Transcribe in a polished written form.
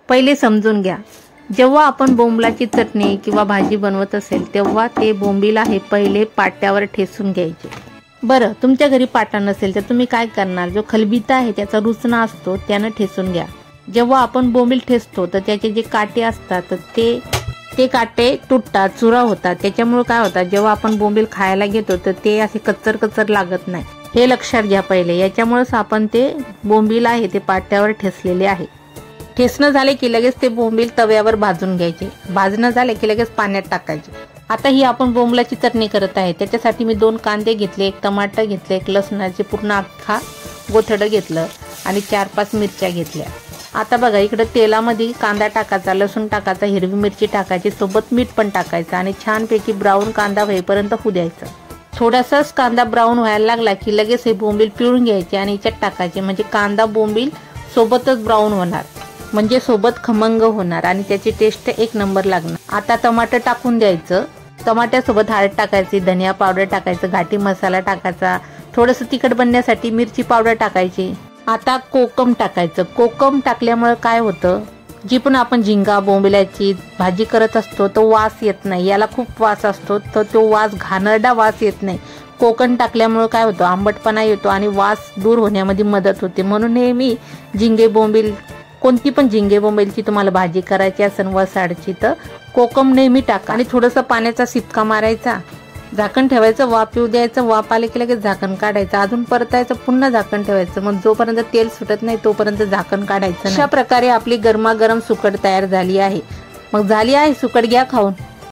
पहिले समजून घ्या, जेव्हा आपण बोंबलाची चटणी किंवा भाजी बनवत असेल तेव्हा ते बोंबील आहे पहिले पाट्यावर ठेसून घ्यायचे। बरं, तुमच्या घरी पाटा नसेल तर तुम्ही काय करणार, जो खलबीता आहे त्याचा रुचना असतो त्यानं ठेसून घ्या। जेव्हा आपण बोंबील ठेसतो तर त्याचे जे काटे असतात ते काटे तुटतात, चुरा होतात। त्याच्यामुळे काय होतात, जेव्हा आपण बोंबील खायला घेतो तर ते असे कच्चर कच्चर लागत नाही, हे लक्षात घ्या पहिले। याच्यामुळेच आपण ते बोंबील आहे ते पाट्यावर ठेसलेले आहे। ठेसणं झाले की लगेच ते बोंबील तव्यावर भाजून घ्यायचे, भाजणं झाले की लगेच पाण्यात टाकायचे। आता ही आपण बोंबलाची चटणी करत आहे, त्याच्यासाठी मी 2 कांदे घेतले, 1 टमाटर घेतले, 1 लसणाचे पूर्ण अख्खा गोथडं घेतलं आणि 4-5 मिरच्या घेतल्या। आता बघा, इकडे तेलामध्ये कांदा टाकायचा, लसूण टाकायचा, हिरवी मिरची टाकायची, सोबत मीठ पण टाकायचं आणि छानपैकी ब्राऊन कांदा होईपर्यंत होऊ द्यायचा। थोडासाच कांदा ब्राऊन व्हायला लागला की लगेच हे बोंबील पिळून घ्यायचे आणि याच्यात टाकायचे, म्हणजे कांदा बोंबील सोबतच ब्राऊन होणार, म्हणजे सोबत खमंग होणार आणि त्याची टेस्ट 1 नंबर लागणार। आता टमाटर टाकून द्यायचं, टमाट्यासोबत हळद टाकायची, धनिया पावडर टाकायचं, घाटी मसाला टाकायचा, थोडंसं तिखट बनण्यासाठी मिरची पावडर टाकायची। आता कोकम टाकायचं। कोकम टाकल्यामुळे काय होतं, जी पण आपण झिंगा बोंबिलाची भाजी करत असतो तो वास येत नाही, याला खूप वास असतो, तर तो वास घाणेरडा वास येत नाही। कोकम टाकल्यामुळे काय होतं, आंबटपणा येतो आणि वास दूर होण्यामध्ये मदत होते। म्हणून नेहमी झिंगे बोंबील, कोणती पण झिंगे बोंबीलची तुम्हाला भाजी करायची असेल वसाडची तर कोकम नेहमी टाका आणि थोडंसं पाण्याचा शिपका मारायचा, झाकण ठेवायचं, वाफ येऊ द्यायचं, वाफ आले की लगेच झाकण काढायचं, अजून परतायचं, पुन्हा झाकण ठेवायचं, मग जोपर्यंत तेल सुटत नाही तोपर्यंत झाकण काढायचं। अशा प्रकारे आपली गरमागरम सुकट तयार झाली आहे। मग झाली आहे सुकट, घ्या खाऊन।